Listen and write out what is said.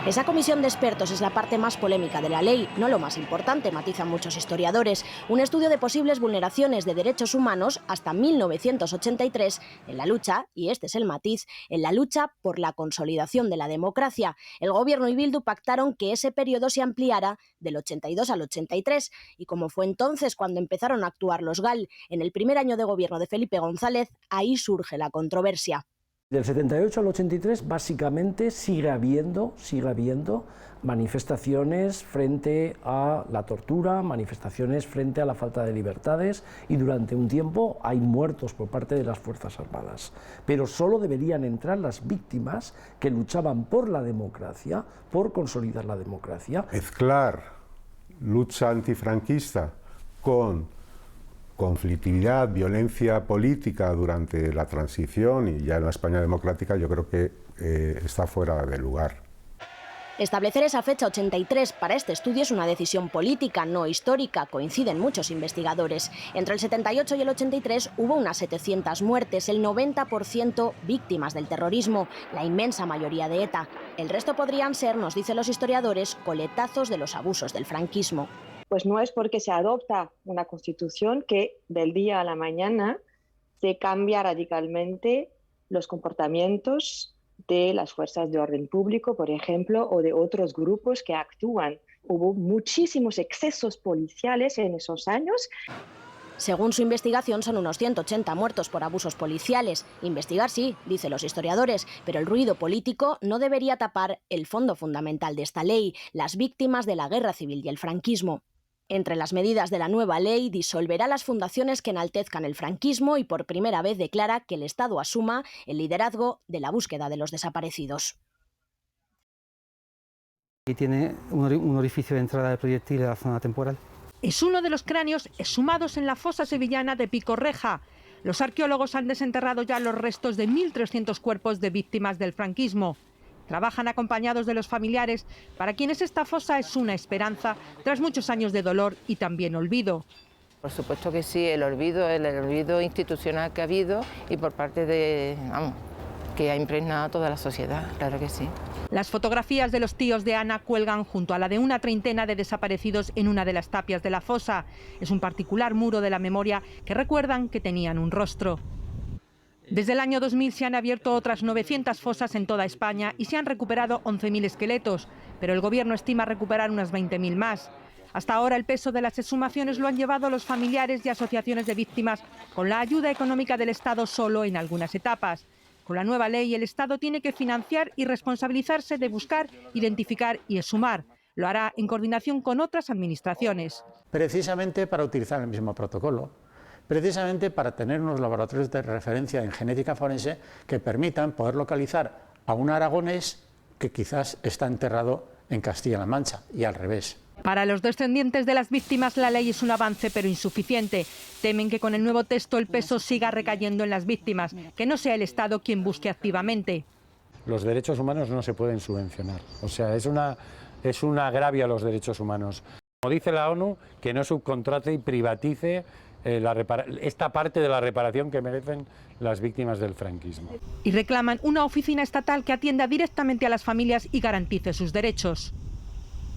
Esa comisión de expertos es la parte más polémica de la ley, no lo más importante, matizan muchos historiadores. Un estudio de posibles vulneraciones de derechos humanos hasta 1983 en la lucha, y este es el matiz, en la lucha por la consolidación de la democracia. El Gobierno y Bildu pactaron que ese periodo se ampliara del 82 al 83, y como fue entonces cuando empezaron a actuar los GAL en el primer año de gobierno de Felipe González, ahí surge la controversia. Del 78 al 83 básicamente sigue habiendo manifestaciones frente a la tortura, manifestaciones frente a la falta de libertades, y durante un tiempo hay muertos por parte de las Fuerzas Armadas. Pero solo deberían entrar las víctimas que luchaban por la democracia, por consolidar la democracia. Mezclar lucha antifranquista con conflictividad, violencia política durante la transición y ya en la España democrática, yo creo que está fuera de lugar. Establecer esa fecha 83 para este estudio es una decisión política, no histórica, coinciden muchos investigadores. Entre el 78 y el 83 hubo unas 700 muertes, el 90% víctimas del terrorismo, la inmensa mayoría de ETA. El resto podrían ser, nos dicen los historiadores, coletazos de los abusos del franquismo. Pues no es porque se adopta una constitución que del día a la mañana se cambia radicalmente los comportamientos de las fuerzas de orden público, por ejemplo, o de otros grupos que actúan. Hubo muchísimos excesos policiales en esos años. Según su investigación, son unos 180 muertos por abusos policiales. Investigar sí, dicen los historiadores, pero el ruido político no debería tapar el fondo fundamental de esta ley, las víctimas de la guerra civil y el franquismo. Entre las medidas de la nueva ley, disolverá las fundaciones que enaltezcan el franquismo y por primera vez declara que el Estado asuma el liderazgo de la búsqueda de los desaparecidos. Y tiene un orificio de entrada de proyectil en la zona temporal. Es uno de los cráneos exhumados en la fosa sevillana de Picorreja. Los arqueólogos han desenterrado ya los restos de 1.300 cuerpos de víctimas del franquismo. Trabajan acompañados de los familiares, para quienes esta fosa es una esperanza tras muchos años de dolor y también olvido. Por supuesto que sí, el olvido institucional que ha habido y por parte de, que ha impregnado a toda la sociedad, claro que sí. Las fotografías de los tíos de Ana cuelgan junto a la de una treintena de desaparecidos en una de las tapias de la fosa. Es un particular muro de la memoria que recuerdan que tenían un rostro. Desde el año 2000 se han abierto otras 900 fosas en toda España y se han recuperado 11.000 esqueletos, pero el Gobierno estima recuperar unas 20.000 más. Hasta ahora el peso de las exhumaciones lo han llevado los familiares y asociaciones de víctimas, con la ayuda económica del Estado solo en algunas etapas. Con la nueva ley, el Estado tiene que financiar y responsabilizarse de buscar, identificar y exhumar. Lo hará en coordinación con otras administraciones. Precisamente para utilizar el mismo protocolo. Precisamente para tener unos laboratorios de referencia en genética forense que permitan poder localizar a un aragonés que quizás está enterrado en Castilla-La Mancha y al revés. Para los descendientes de las víctimas la ley es un avance pero insuficiente. Temen que con el nuevo texto el peso siga recayendo en las víctimas, que no sea el Estado quien busque activamente. Los derechos humanos no se pueden subvencionar, o sea, es un agravio a los derechos humanos. Como dice la ONU, que no subcontrate y privatice esta parte de la reparación que merecen las víctimas del franquismo. Y reclaman una oficina estatal que atienda directamente a las familias y garantice sus derechos.